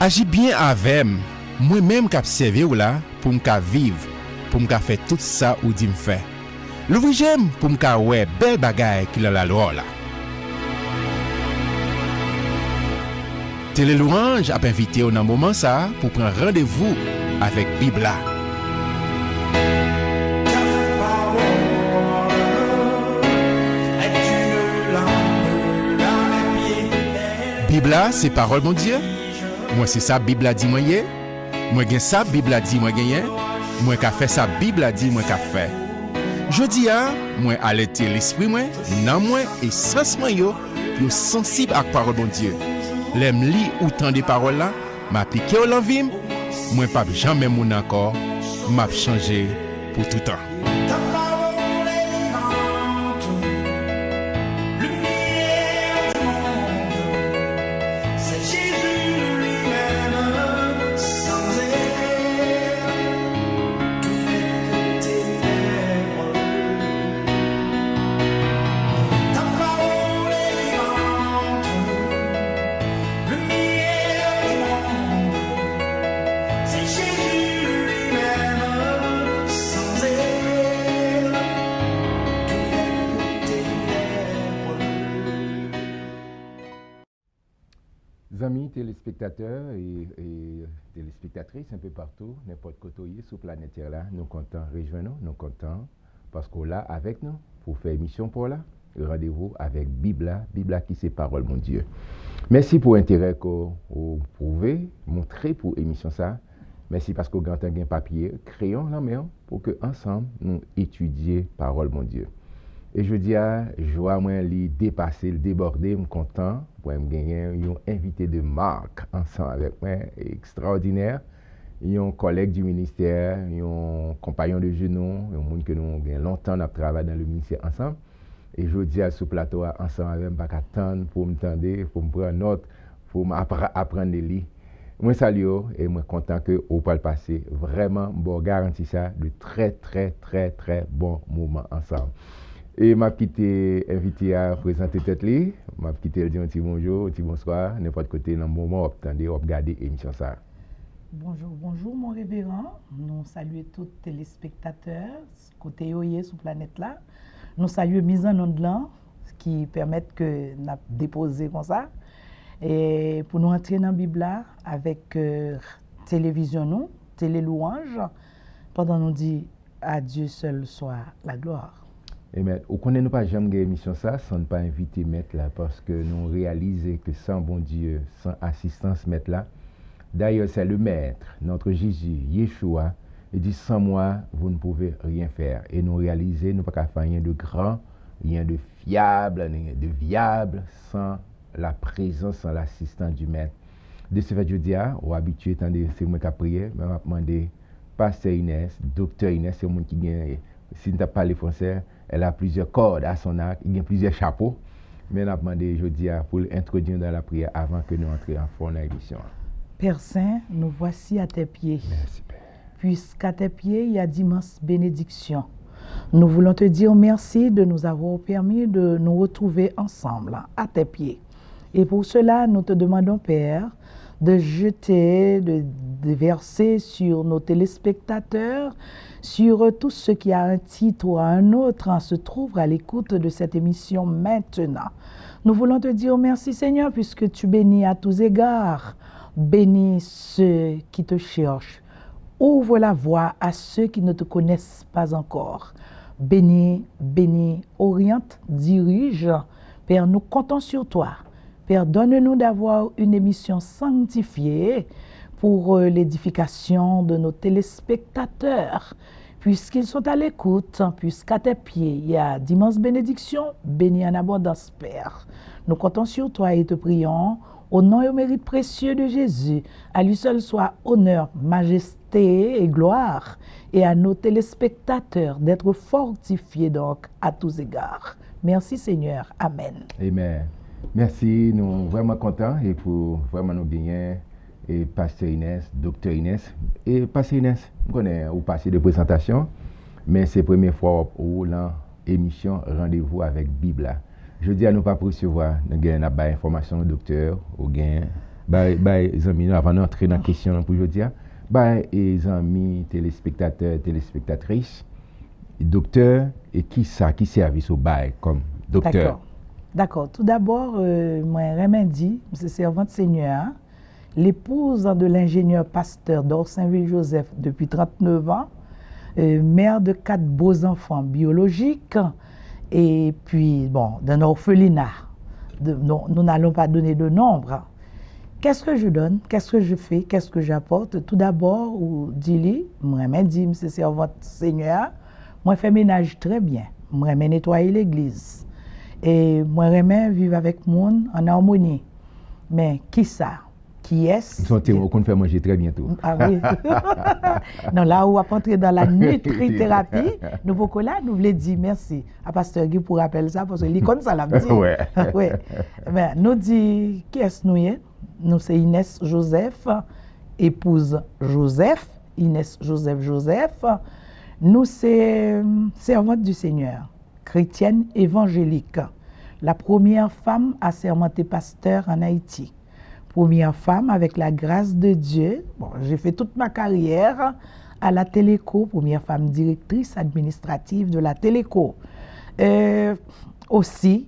Agis bien avec moi-même qui observe ou là pour me vivre, pour me faire tout ça ou dit me faire. L'ouvrir j'aime pour me ouais belle bagaille qui la loi là. Télé Louange a invité au moment ça pour prendre rendez-vous avec Bibla. Bibla, c'est parole mon Dieu. Moi c'est ça Bible a dit moi yé. Moi gen ça Bible a dit moi gagné. Moi qu'a fait ça Bible a dit moi qu'a fait. Je dis moi alerter l'esprit moi, nan moi et sens moi yo sensible à parole mon Dieu. L'aime li ou tant de paroles là, m'appliquer au l'envie, moi pas jamais mon encore, m'a changé pour tout temps. Amis téléspectateurs et téléspectatrices un peu partout, n'importe côté sur planète Terre là, nous comptons rejoindre nous contents parce qu'on là avec nous pour faire émission pour là, rendez-vous avec Bibla qui c'est parole mon Dieu. Merci pour l'intérêt que vous pouvez montrer pour émission ça. Merci parce que vous avez un papier, crayon là même pour que ensemble nous étudier parole mon Dieu. Et je dis à joie moi li dépasser, le déborder, me content pour me gagner un invité de marque ensemble avec moi extraordinaire, un collègue du ministère, un compagnon de genoux, un monde que nous avons longtemps travaillé dans le ministère ensemble. Et je dis à ce plateau ensemble avec moi pas attendre pour me tendre, pour me prendre note, pour m'apprendre les lire. Moi salue et moi content que au pas le passer vraiment bon garantie ça de très bon moment ensemble. Et m'a quitté invité à présenter tête li, m'a quitté dire un petit bonjour, un petit bonsoir, n'importe côté dans le moment où attendez, où regarder émission ça. Bonjour mon révérend, nous saluons tous les téléspectateurs côté yoyé sur planète là. Nous saluons mise en onde là qui permettent que n'a déposer comme ça et pour nous entrer dans la Bible là avec télévision nous, télé louange pendant nous dit à Dieu seul soit la gloire. Et maître, on connaît pas jamais émission ça sans ne pas inviter maître là parce que nous réalisons que sans bon Dieu, sans assistance maître là. D'ailleurs, c'est le maître, notre Jésus, Yeshua, il dit sans moi, vous ne pouvez rien faire. Et nous réalisons, nous pas qu'à faire rien de grand, rien de fiable, rien de viable sans la présence, sans l'assistance du maître. De ce fait, je dis, ou habitué, c'est moi qui a prié, mais m'a demandé pasteur Inès, docteur Inès, c'est moi qui gagne. Si tu n'as pas les français, elle a plusieurs cordes à son arc, il y a plusieurs chapeaux. Mais elle a demandé, je dis, pour l'introduire dans la prière avant que nous entrions en fond dans l'émission. Père Saint, nous voici à tes pieds. Merci, Père. Puisqu'à tes pieds, il y a d'immenses bénédictions. Nous voulons te dire merci de nous avoir permis de nous retrouver ensemble à tes pieds. Et pour cela, nous te demandons, Père, de jeter, de verser sur nos téléspectateurs, sur tous ceux qui a un titre ou un autre, se trouvent à l'écoute de cette émission maintenant. Nous voulons te dire merci Seigneur, puisque tu bénis à tous égards. Bénis ceux qui te cherchent. Ouvre la voie à ceux qui ne te connaissent pas encore. Bénis, oriente, dirige. Père, nous comptons sur toi. Père, donne-nous d'avoir une émission sanctifiée pour l'édification de nos téléspectateurs, puisqu'ils sont à l'écoute, puisqu'à tes pieds, il y a d'immenses bénédictions, bénis en abondance, Père. Nous comptons sur toi et te prions, au nom et au mérite précieux de Jésus, à lui seul soit honneur, majesté et gloire, et à nos téléspectateurs d'être fortifiés donc à tous égards. Merci Seigneur. Amen. Amen. Merci, nous sommes vraiment contents et pour vraiment nous gagner et pasteur Inès, docteur Inès. Et pasteur Inès, je connais ou passé de présentation, mais c'est la première fois où dans l'émission Rendez-vous avec Bibla. Je dis à nous pas recevoir, nous avons des informations au docteur, ou gain Les amis, avant d'entrer dans la question pour aujourd'hui, les amis, téléspectateurs, téléspectatrices, docteur, et qui service au bail comme docteur? D'accord. Tout d'abord, moi, Remendi, je suis servante Seigneur, l'épouse de l'ingénieur pasteur d'Orsainville Joseph depuis 39 ans, mère de 4 beaux enfants biologiques, et puis, d'un orphelinat. Nous n'allons pas donner de nombre. Qu'est-ce que je donne? Qu'est-ce que je fais? Qu'est-ce que j'apporte? Tout d'abord, dis-lui, moi, je suis servante Seigneur, moi, je fais ménage très bien. Moi, je nettoyer l'église. Et moi, je vivre avec le monde en harmonie. Mais qui ça? Qui est-ce? On fait manger très bientôt. Ah oui. Non, là où on va entrer dans la nutrithérapie, nous voulons dire merci à Pasteur Guy pour rappeler ça, parce que l'icône, ça l'a dit. Ouais. Oui. Ben, nous dit, qui est-ce nous? Nous, c'est Inès Joseph, épouse Joseph, Inès Joseph. Nous, c'est servante du Seigneur, chrétienne évangélique, la première femme à sermenter pasteur en Haïti. Première femme avec la grâce de Dieu. J'ai fait toute ma carrière à la Téléco, première femme directrice administrative de la Téléco. Aussi,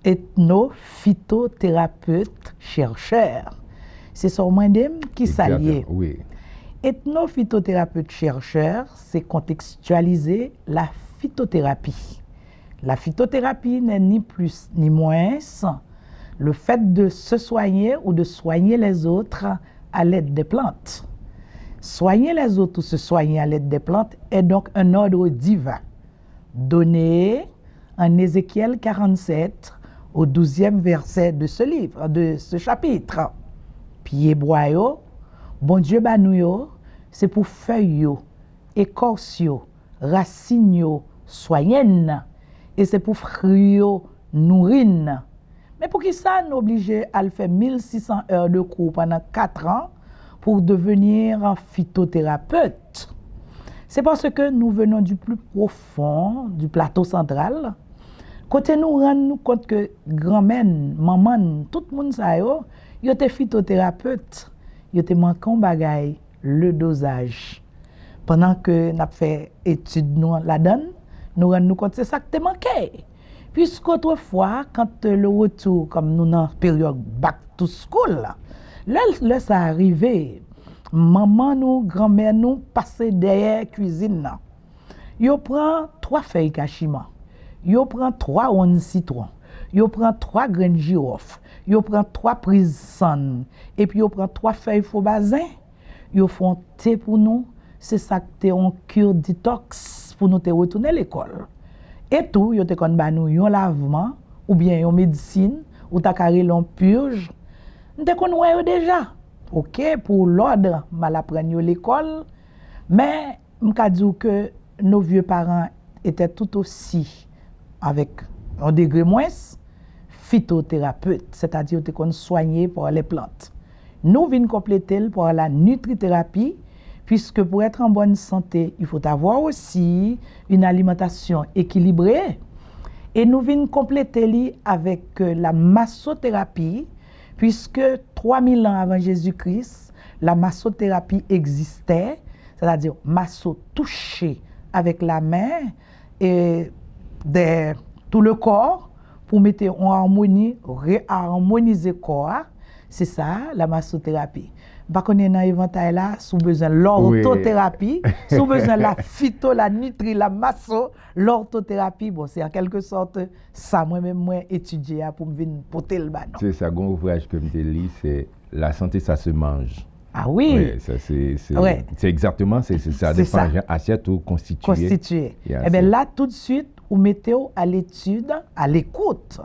ethno-phytothérapeute chercheur. C'est sur moi-même qui s'allie. Oui. Ethno-phytothérapeute chercheur, c'est contextualiser la phytothérapie. La phytothérapie n'est ni plus ni moins le fait de se soigner ou de soigner les autres à l'aide des plantes. Soigner les autres ou se soigner à l'aide des plantes est donc un ordre divin, donné en Ézéchiel 47 au 12e verset de ce livre, de ce chapitre. Pieds bois yo, bon Dieu banou yo, c'est pour feuilles yo, écorce yo, racines yo, soignent, et c'est pour fruits yo, nourrine. Mais pour qui ça, nous obligés à le faire 1600 heures de cours pendant 4 ans pour devenir un phytothérapeute? C'est parce que nous venons du plus profond, du plateau central. Quand nous rendons compte que grand-mère, maman, tout le monde ça yo était phytothérapeute, yo était manquant bagay le dosage. Pendant que nous avons fait études là-dedans, nous rendons compte que c'est ça qui te manqué. Puisqu'autrefois, quand le retour, comme nous dans la période back to school, là ça arrivait, maman nous, grand-mère nous, passaient derrière la cuisine. Yo prend 3 feuilles kashima, yo prend 3 ondes citron, yo prend 3 graines de girofle, yo prend 3 prises san, et puis yo prend 3 feuilles faux bazin, yo font thé pour nous, c'est ça que t'es en cure détox pour nous te retourner à l'école. Et tout, yo te kon ba nou yon lavement, ou bien yon médecine, ou ta carré l'on purge. Nous te kon wè yo déjà. OK, pour l'ordre, mal apprendre l'école, mais m'ka dit que nos vieux parents étaient tout aussi, avec un degré moins, phytothérapeutes, c'est-à-dire te kon soigner par les plantes. Nous venons compléter par la nutrithérapie, puisque pour être en bonne santé, il faut avoir aussi une alimentation équilibrée. Et nous venons compléter avec la massothérapie, puisque 3000 ans avant Jésus-Christ, la massothérapie existait, c'est-à-dire masso touché avec la main et tout le corps pour mettre en harmonie, réharmoniser le corps. C'est ça, la massothérapie. Par contre, dans l'éventail là, sous besoin de l'orthothérapie, sous besoin de la phyto, la nutri, la masso, l'orthothérapie, bon, c'est en quelque sorte ça, moi-même, étudié pour me venir porter le banon. C'est ça, un ouvrage que je lis, c'est La santé, ça se mange. Ah oui? Oui, ça, c'est exactement, c'est ça, dépend de assiette ou constitué. Eh bien là, tout de suite, vous mettez à l'étude, à l'écoute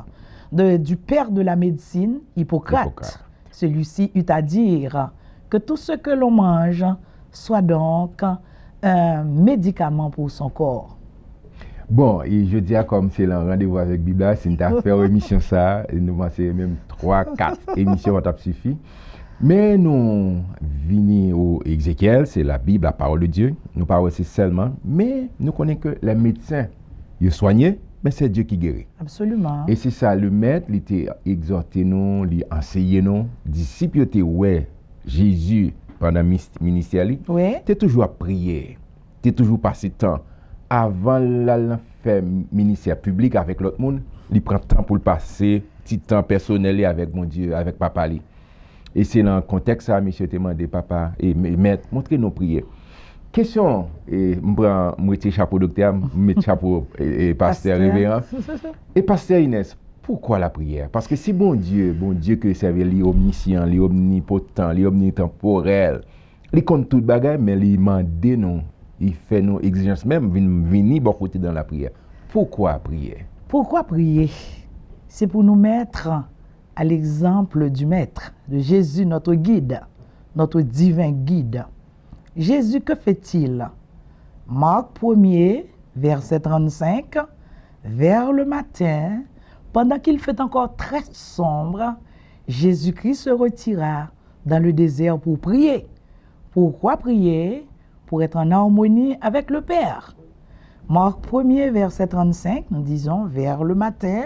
du père de la médecine, Hippocrate. Celui-ci eut à dire que tout ce que l'on mange soit donc un médicament pour son corps. Bon, et je dis comme c'est un rendez-vous avec Bibla, c'est une affaire émission ça, et nous c'est même 3-4 émissions on t'a suffi. Mais nous venons au Ézéchiel, c'est la Bible, la parole de Dieu. Nous parlons aussi seulement, mais nous connaissons que les médecins, ils soignent, mais c'est Dieu qui guérit. Absolument. Et c'est ça, le maître, il était exhorté nous, il enseigné nous, disciples étaient ouais, Jésus pendant le ministère, Oui. tu es toujours à prier, tu es toujours passé temps. Avant de faire ministère public avec l'autre monde, il prend temps pour le passer, petit temps personnel avec mon Dieu, avec papa. Et c'est dans le contexte ça, monsieur te demandé papa et maître, montrez nos prières. Question, et je mets chapeau docteur, je mets chapeau et pasteur révérend. Et pasteur Inès, pourquoi la prière? Parce que c'est bon Dieu que servait l'omniscient, l'omnipotent, l'omnitemporel. Il compte tout bagage, mais il demande nous, il fait nos exigences même, venir bon côté dans la prière. Pourquoi prier? Pourquoi prier? C'est pour nous mettre à l'exemple du Maître, de Jésus, notre guide, notre divin guide. Jésus, que fait-il? Marc 1er, verset 35, vers le matin, pendant qu'il fait encore très sombre, Jésus-Christ se retira dans le désert pour prier. Pourquoi prier? Pour être en harmonie avec le Père. Marc 1er, verset 35, nous disons, vers le matin,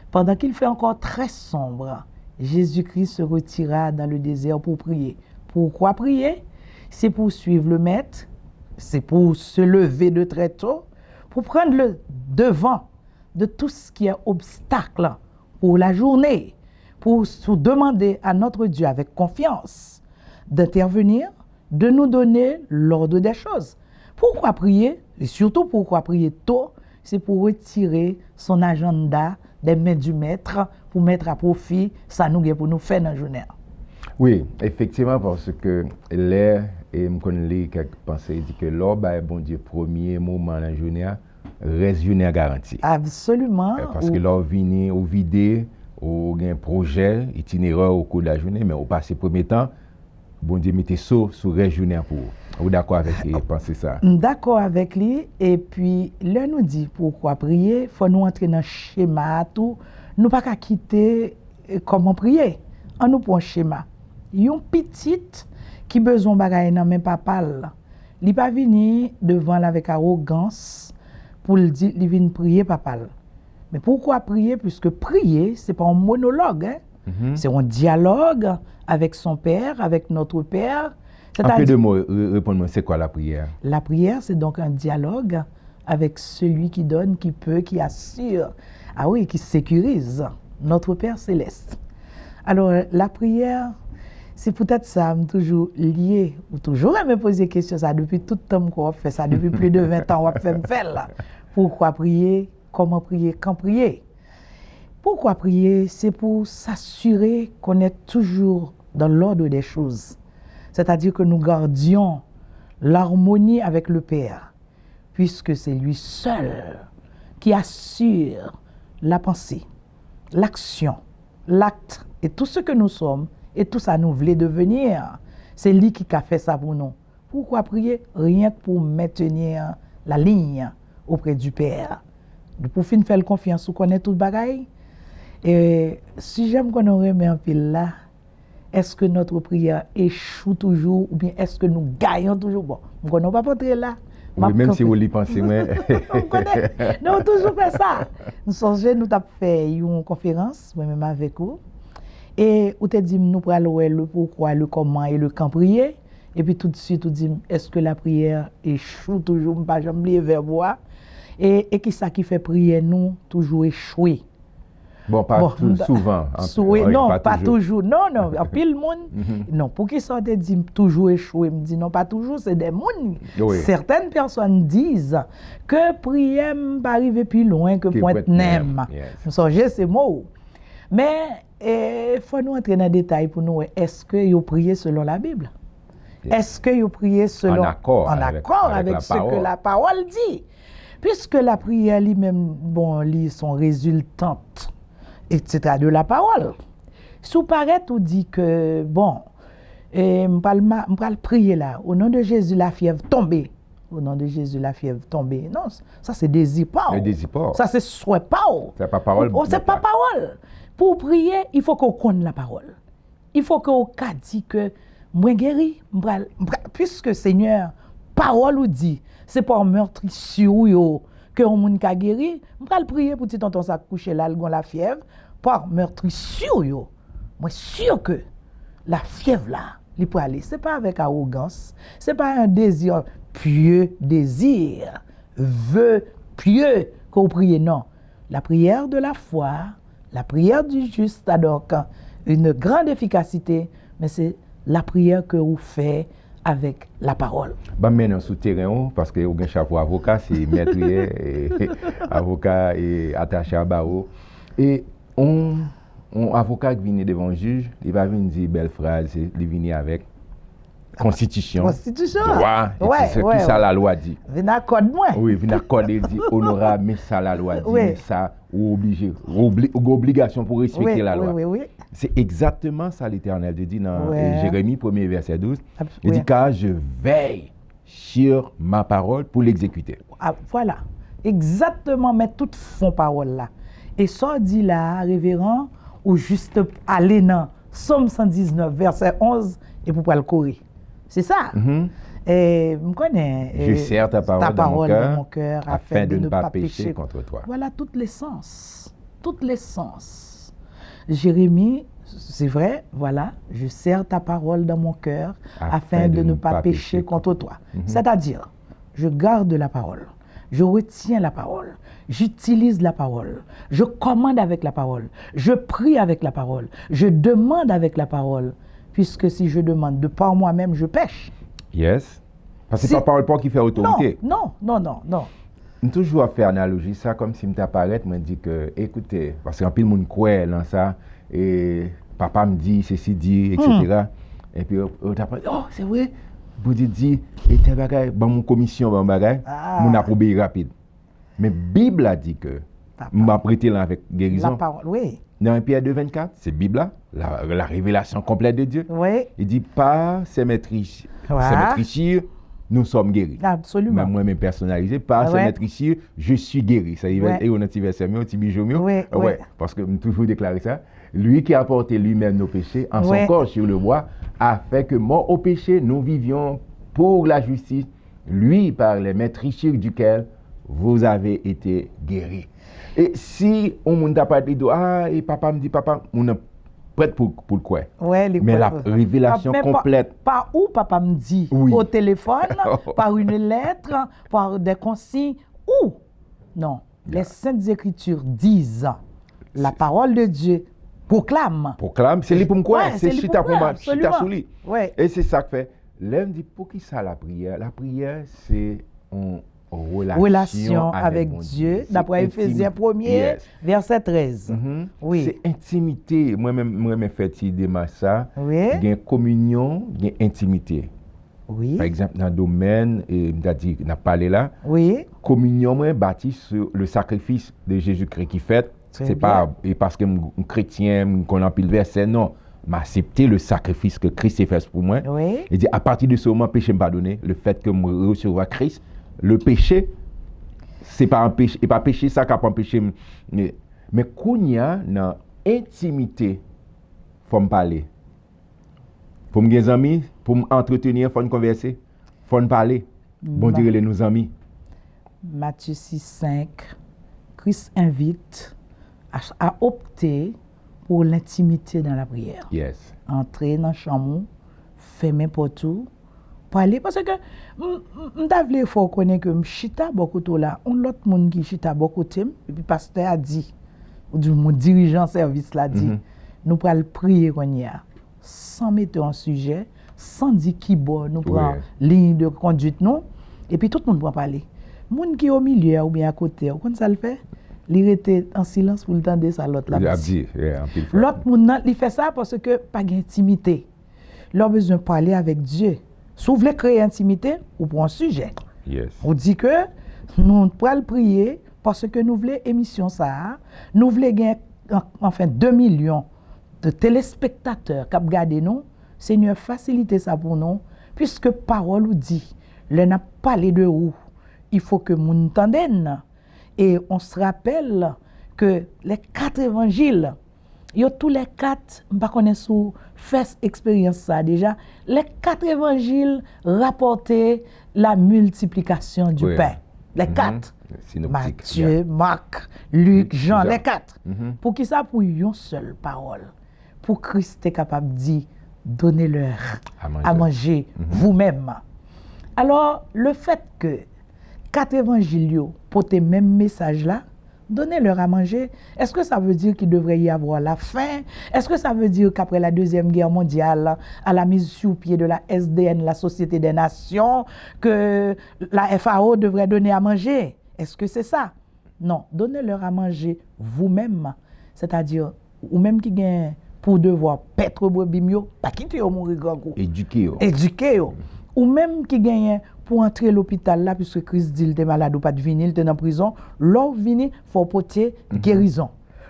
pendant qu'il fait encore très sombre, Jésus-Christ se retira dans le désert pour prier. Pourquoi prier? C'est pour suivre le Maître, c'est pour se lever de très tôt, pour prendre le devant de tout ce qui est obstacle pour la journée, pour se demander à notre Dieu avec confiance d'intervenir, de nous donner l'ordre des choses. Pourquoi prier? Et surtout pourquoi prier tôt? C'est pour retirer son agenda des mains du Maître, pour mettre à profit ça nous pour nous faire dans la journée. Oui, effectivement, parce que l'air, et je connais quelques pensées, dit que l'or, bon Dieu, premier moment dans la journée, reste journée garantie. Absolument. Parce que l'or vient au vide, au un projet, itinéraire au cours de la journée, mais au passé premier temps, bon Dieu mettez sur reste journée pour vous. Vous d'accord avec lui, pensez ça? D'accord avec lui, et puis, là nous dit pourquoi prier, il faut nous entrer dans le schéma, tout. Nous pas qu'à quitter comment prier. On nous prend un schéma. Yon petite qui besoin bagaille nan men papa li pas venir devant avec arrogance pour le dire li vient prier papa. Mais pourquoi prier? Puisque prier c'est pas un monologue, hein? C'est un dialogue avec son père, avec notre père. Un peu de mots, répondez-moi, c'est quoi la prière? La prière c'est donc un dialogue avec celui qui donne, qui peut, qui assure, ah oui, qui sécurise, notre Père céleste. Alors la prière, c'est peut-être ça, toujours lié, ou toujours à me poser question ça depuis tout le temps qu'on fait ça, depuis plus de 20 ans, on fait me faire là. Pourquoi prier? Comment prier? Quand prier? Pourquoi prier? C'est pour s'assurer qu'on est toujours dans l'ordre des choses. C'est-à-dire que nous gardions l'harmonie avec le Père, puisque c'est lui seul qui assure la pensée, l'action, l'acte et tout ce que nous sommes et tout ça nous voulait devenir. C'est lui qui a fait ça pour nous. Pourquoi prier? Rien que pour maintenir la ligne auprès du Père. Pour finir faire confiance, on connaît tout le bagaille. Et si j'aime qu'on aurait mis un pile là, est-ce que notre prière échoue toujours ou bien est-ce que nous gagnons toujours? Bon, on ne va pas entrer là. Oui, même si vous l'y pensez, mais... Nous avons toujours fait ça. Nous avons fait une conférence, moi-même avec vous. Et on te dit, nous prenons le pourquoi, le comment et le quand prier. Et puis tout de suite, on dit, est-ce que la prière échoue toujours? Je ne vais pas jamais vers moi. Et qui ça qui fait prier nous toujours échouer? Bon, pas souvent. Non, pas toujours. Non, en pile monde. Non, pour qui ça te dit toujours échouer, me dit non, pas toujours, c'est des mondes. Oui. Certaines personnes disent que prier pas arriver plus loin que Pointe Nem. Nous songez ces mots. Mais il faut nous entrer dans le détail pour nous. Est-ce que vous priez selon la Bible? Est-ce que vous priez selon en accord avec ce que la parole dit? Puisque la prière lui-même, bon, lit son résultante, etc., de la parole. Sous paraît, on dit que, bon, je vais prier là, au nom de Jésus, la fièvre tombée. Au nom de Jésus, la fièvre tombée. Non, ça c'est désir pas. Ça c'est souhait pas. C'est pas parole. C'est pas parole. Pour prier, il faut qu'on connaisse la parole. Il faut qu'on dise que, moi guéri, puisque Seigneur, parole ou dit, c'est pas un meurtrissure que on moun ka guéri, on va le prier pour petit tonton ça coucher là, il gon la fièvre, par meurtrissure yo. Moi sûr que la fièvre là, il peut aller, c'est pas avec arrogance, c'est pas un désir pieux, vœu pieux qu'on prie, non. La prière de la foi, la prière du juste a donc une grande efficacité, mais c'est la prière que vous faites avec la parole. Bah maintenant souterrain parce que au chapeau avocat c'est maître et avocat et attaché à barreau et on avocat qui vient devant le juge, il va venir dire belle phrase, il vient avec constitution. Droit, ouais, c'est tout ça la loi dit. Vient accord moi. Oui, vient accorder dit honorable mais ça la loi dit, mais ça ou obligé, obligation pour respecter la loi. Oui. C'est exactement ça l'Éternel dit dans Jérémie 1er verset 12. Il dit car je veille sur ma parole pour l'exécuter. Ah, voilà. Exactement, mais toutes font parole là. Et ça dit là, révérend, ou juste aller dans Somme 119 verset 11 et pour pas le courir. C'est ça. Et je connais. Je serre ta parole dans mon cœur afin de ne pas pécher contre toi. Voilà toutes les sens. Toutes les sens. Jérémie, c'est vrai, voilà, je serre ta parole dans mon cœur afin de ne pas pécher contre toi. C'est-à-dire, je garde la parole, je retiens la parole, j'utilise la parole, je commande avec la parole, je prie avec la parole, je demande avec la parole, puisque si je demande de par moi-même, je pêche. Yes. Parce que c'est pas parole pas qui fait autorité. Non. Je toujours faire analogie ça comme si m'apparaît me dit que écoutez parce qu'en pile monde croit dans ça et papa me dit ceci dit etc. Et puis oh c'est vrai vous dit et tel bagage bon mon commission bon bagage mon approuvé rapide. Mais Bible a dit que m'a prêté là avec guérison. La parole, oui. Dans Pierre 2:24, c'est Bible là, la révélation complète de Dieu. Oui. Il dit pas c'est maîtrise. C'est maîtrise nous sommes guéris. Absolument. Moi-même personnalisé, par ce maître ici, je suis guéri. Ça y est, on a un petit verset, un petit bijou. Parce que je toujours déclaré ça. Lui qui a porté lui-même nos péchés en son corps sur le bois, a fait que mort au péché, nous vivions pour la justice. Lui, par les maîtrises duquel vous avez été guéris. Et si on ne t'a pas dit, et papa me dit, on est prêt pour le quoi. Mais la révélation complète. Par où papa me dit? Au téléphone, par une lettre, par des consignes, où? Non. Les Saintes Écritures disent, la parole de Dieu proclame. C'est lui pour me quoi? C'est chita pour moi, chita sous lui. Et c'est ça que fait. L'homme dit, pour qui ça la prière? La prière, c'est en relation avec Dieu, d'après Éphésiens 1er, verset 13. C'est intimité. Moi-même, fait idée ça. Il y a communion, il y a intimité. Par exemple, dans le domaine, on a parlé là, communion est bâtie sur le sacrifice de Jésus-Christ qui fait. C'est pas parce que je suis chrétien, qu'on a pile verset, non. M'accepter le sacrifice que Christ a fait pour moi. Et dit, à partir de ce moment, péché me pardonné. Le fait que je recevoir Christ, le péché, c'est pas un péché, et pas péché ça qui a pas péché. Mais quand il y a dans intimité, faut me parler. Pour mes amis, pour m'entretenir, faut me converser, faut me parler. Bon dire nos amis. Matthieu 6:5, Christ invite à opter pour l'intimité dans la prière. Entrer dans la chambre, fermer porte tout. Parler parce que m'tavle faut connaître que m'chita beaucoup tout là on l'autre monde qui chita beaucoup tem et puis pasteur a dit ou du mon dirigeant service là dit nous pral prier qu'on y a sans mettre en sujet sans dire qui bon nous prend ligne de conduite non et puis tout le monde va parler monde qui au milieu ou bien à côté on ça le fait il était en silence pour entendre ça l'autre là l'autre monde il fait ça parce que pas d'intimité leur besoin parler avec Dieu. Si vous voulez créer intimité, ou pour un sujet. On dit que nous pouvons prier parce que nous voulons émission ça. Nous voulons gagner enfin 2 millions de téléspectateurs qui regardent nous. Seigneur, facilitez ça pour nous. Puisque parole nous dit, le n'a pas parlé de où. Il faut que nous entendions. Et on se rappelle que les 4 évangiles, tous les 4, je ne connais pas fait expérience ça déjà. Les 4 évangiles rapportaient la multiplication du pain. Les 4. synoptique. Matthieu, Marc, Luc, Jean, Jean. les 4. Mhm. Pour qui ça? Pour une seule parole. Pour Christ est capable de dire, donnez-leur à manger vous-même. Alors, le fait que 4 évangiles portent le même message là, donnez-leur à manger, est-ce que ça veut dire qu'il devrait y avoir la faim? Est-ce que ça veut dire qu'après la Deuxième Guerre mondiale, à la mise sur pied de la SDN, la Société des Nations, que la FAO devrait donner à manger? Est-ce que c'est ça? Non, donnez-leur à manger vous-même. C'est-à-dire, ou même qui gagne pour devoir paître brebis mio, pas quitter au mourir grand coup. Éduquer. Ou même qui gagne pour entrer à l'hôpital là, puisque Christ dit qu'il est malade ou pas de venir, il est en prison, l'or vini, faut porter guérison.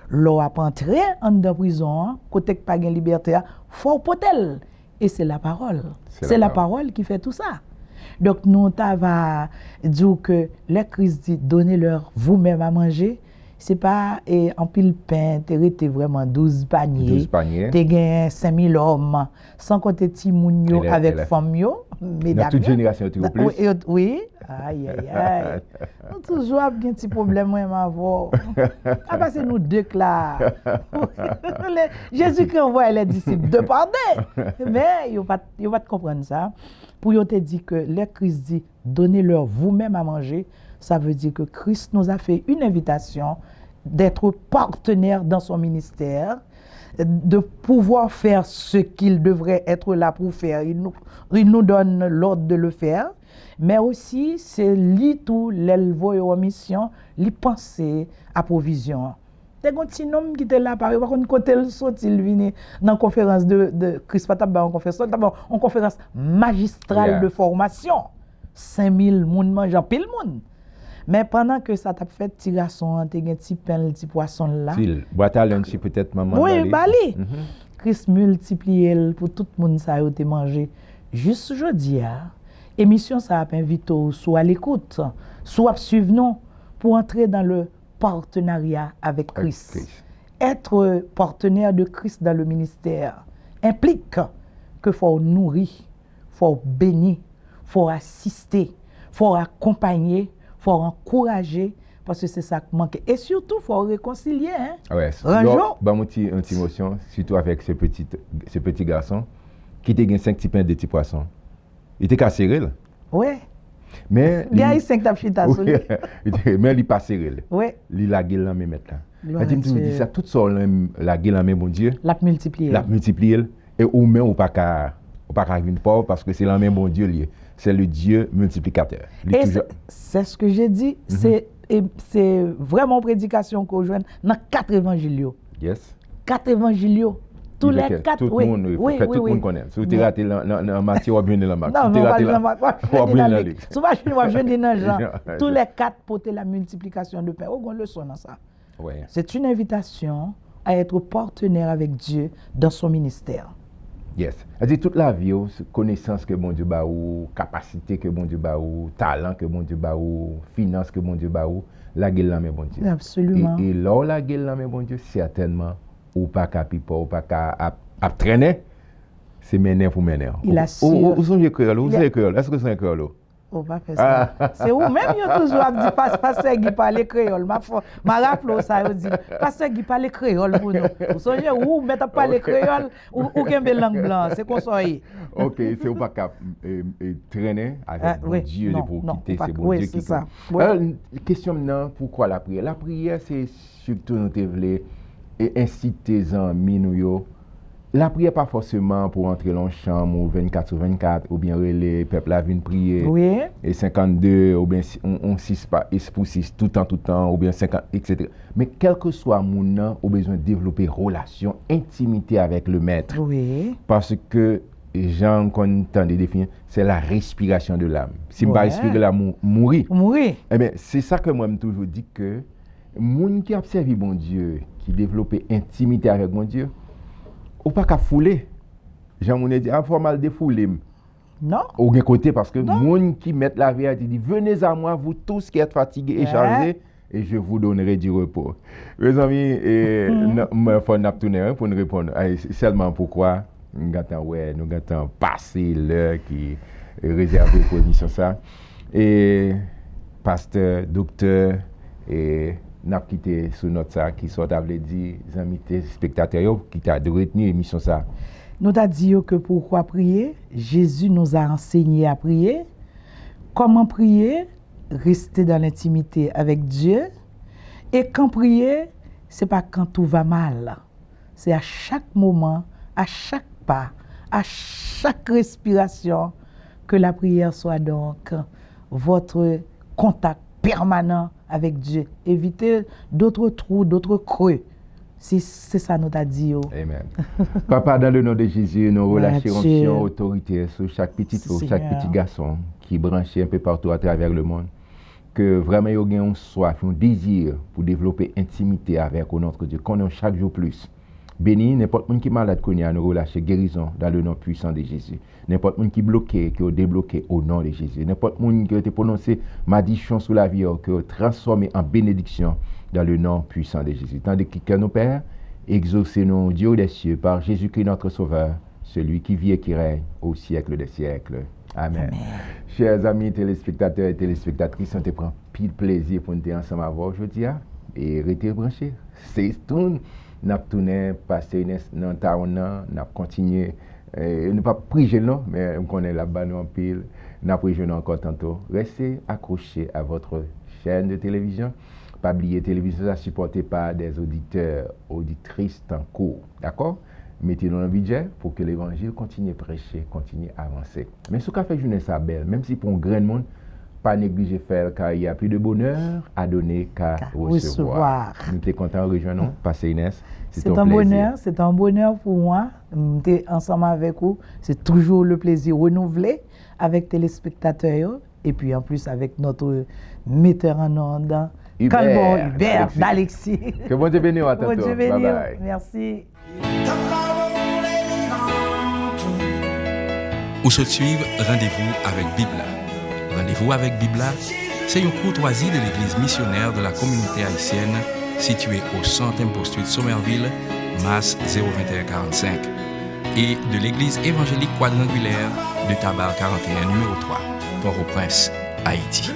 L'or a pas entré en de prison, côté que pas de liberté, faut porter. Et c'est la parole. C'est la parole qui fait tout ça. Donc nous va dire que le Christ dit donnez-leur vous-même à manger. C'est pas en pile pain, tu vraiment 12 paniers. Tu gagné 5000 hommes, sans compter Timounio avec Famio. Dans toute génération, tu plus. Oui. Aïe. Nous toujours un petit problème, moi, ma voix. Ah, parce que nous deux là. Jésus-Christ envoie les disciples de pardon. Mais ils ne vont pas comprendre ça. Pour te dire que le Christ dit donnez-leur vous-même à manger. Ça veut dire que Christ nous a fait une invitation d'être partenaire dans son ministère, de pouvoir faire ce qu'il devrait être là pour faire. Il nous donne l'ordre de le faire, mais aussi c'est lui tout l'éleveur en mission, lui penser à provision. C'est un petit homme qui était là, par contre, quand il sorti, il vient dans la conférence de Christ Pataba, en conférence magistrale de formation. 5000 personnes mangent pile monde. Mais pendant que ça t'a fait petit garçon, tu as un petit pain, un petit poisson là. Boîte à lunch, peut-être maman. Oui, Bali. Christ multiplie pour tout le monde ça a été mangé. Juste aujourd'hui, émission ça a invité soit à l'écoute, soit à suivre nous pour entrer dans le partenariat avec Christ. Être partenaire de Christ dans le ministère implique que faut nourrir, faut bénir, faut assister, faut accompagner, faut encourager, parce que c'est ça qui manque. Et surtout, il faut réconcilier. Ouais, un petit émotion, surtout avec ce petit garçon qui a gagné 5 petits pains de petits poissons. Il était cassé, là. Oui. Mais il y a 5 tapchitas. Mais il n'est pas serré. Oui. Il a gueule en même là. Tu me dis ça, tout ça, la gueule en même, mon Dieu. La multiplier. Et ou même, ou pas qu'à venir pauvre parce que c'est le même bon Dieu lié. C'est le Dieu multiplicateur. Et c'est ce que j'ai dit, c'est vraiment une prédication qu'on joue dans 4 évangiles. Yes. 4 évangiles. Tous les 4, tout le monde connaît. Si tu rates dans Matthieu, on va venir dans Marc. Si tu rates dans Luc. Souvent, je vais venir dans Jean. Tous les 4 portent la multiplication de pain. On le son dans ça. C'est une invitation à être partenaire avec Dieu dans son ministère. Yes. C'est toute la vie, connaissance que bon Dieu ba ou, capacité que bon Dieu ba ou, talent que bon Dieu ba ou, finance que bon Dieu ba ou, la gueule là mais bon Dieu. Absolument. Et là la gueule là mais bon Dieu, certainement ou pas qu'à pipa ou pas qu'à traîner, c'est mener pour mener. Il assure. Où sont les créoles? Où sont les créoles? Est-ce que c'est un créole? On va faire ça. C'est où même il y a toujours dit pasteur qui parle créole. Ma rappelle ça il dit pasteur qui parle créole pour nous. Vous songez où mettre parler créole ou qu'un langue blanc, c'est qu'on soit. OK, c'est ou pas cap traîner avec bon Dieu pour quitter c'est bon Dieu qui. Ça. Question maintenant pourquoi la prière? La prière c'est surtout nous te voulons et inciter les amis nous yo. La prière pas forcément pour entrer dans la chambre ou 24 sur 24 ou bien les peuples à venir prier. Oui. Et 52 ou bien on 6 pas pour 6 tout le temps ou bien 50 etc. Mais quel que soit mon nom, on a besoin de développer relation, intimité avec le maître. Oui. Parce que Jean qu'on tente de définir, c'est la respiration de l'âme. Si on pas respirer l'âme mourir. Mourir. Eh bien, c'est ça que moi me toujours dit que moun qui a servi bon Dieu, qui développe intimité avec bon Dieu, ou pas qu'à fouler. Jean Mounet dit, faut mal défouler. Non. Au bien côté, parce que moun qui met la vie, il dit, venez à moi, vous tous qui êtes fatigués et chargés, et je vous donnerai du repos. Mes amis, il faut nous pour nous répondre. Seulement pourquoi nous avons passé l'heure qui est réservée pour l'émission ça. Et pasteur, docteur, et n'a quitté sous notre ça qui sont appelés dit amis spectateurs qui t'a de retenir l'émission ça. Nous t'a dit que pourquoi prier, Jésus nous a enseigné à prier. Comment prier? Rester dans l'intimité avec Dieu. Et quand prier, c'est pas quand tout va mal. C'est à chaque moment, à chaque pas, à chaque respiration que la prière soit donc votre contact permanent avec Dieu. Évitez d'autres trous, d'autres creux. C'est ça nous t'a dit. Amen. Papa, dans le nom de Jésus, nous relâchons Dieu. onction, autorité sur chaque petit fille, Seigneur. chaque petit garçon qui est branché un peu partout à travers le monde. Que vraiment, il y a une soif, un désir pour développer intimité avec notre Dieu, qu'on a chaque jour plus. Béni, n'importe qui est malade, qu'on a, nous relâcher guérison dans le nom puissant de Jésus. N'importe qui est bloqué, qui est débloqué au nom de Jésus. N'importe qui a été prononcé malédiction sur la vie, qui est transformé en bénédiction dans le nom puissant de Jésus. Tandis que nos pères, exaucez-nous, Dieu des cieux, par Jésus-Christ notre Sauveur, celui qui vit et qui règne au siècle des siècles. Amen. Chers amis téléspectateurs et téléspectatrices, on te prend pile plaisir pour nous être ensemble avec vous aujourd'hui et rester branchés. C'est tout. Nous avons tourné, passé dans le temps, nous avons continué. Nous pas prier non, mais on connaît là-bas nous en pile. Nous avons prié encore tantôt. Restez accrochés à votre chaîne de télévision. Pas oublier, télévision est supportée par des auditeurs, auditrices en cours. D'accord? Mettez-nous dans le budget pour que l'évangile continue à prêcher, continue à avancer. Mais ce qu'a fait journée ça belle, même si pour un grand monde, pas négliger faire, car il y a plus de bonheur à donner qu'à recevoir. Nous sommes contents de rejoindre, passer Inès. C'est un bonheur pour moi d'être ensemble avec vous. C'est toujours le plaisir renouvelé avec téléspectateurs et puis en plus avec notre metteur en ondes, Hubert d'Alexis. Que bon Dieu bénisse à Bon Dieu bénisse. Bye bye. Merci. Ou se suivre Rendez-vous avec Bibla. Rendez-vous avec Bibla, c'est une courtoisie de l'Église missionnaire de la communauté haïtienne située au 100e Post Street, Somerville, Mass 02145, et de l'Église évangélique quadrangulaire de Tabar 41, numéro 3, Port-au-Prince, Haïti.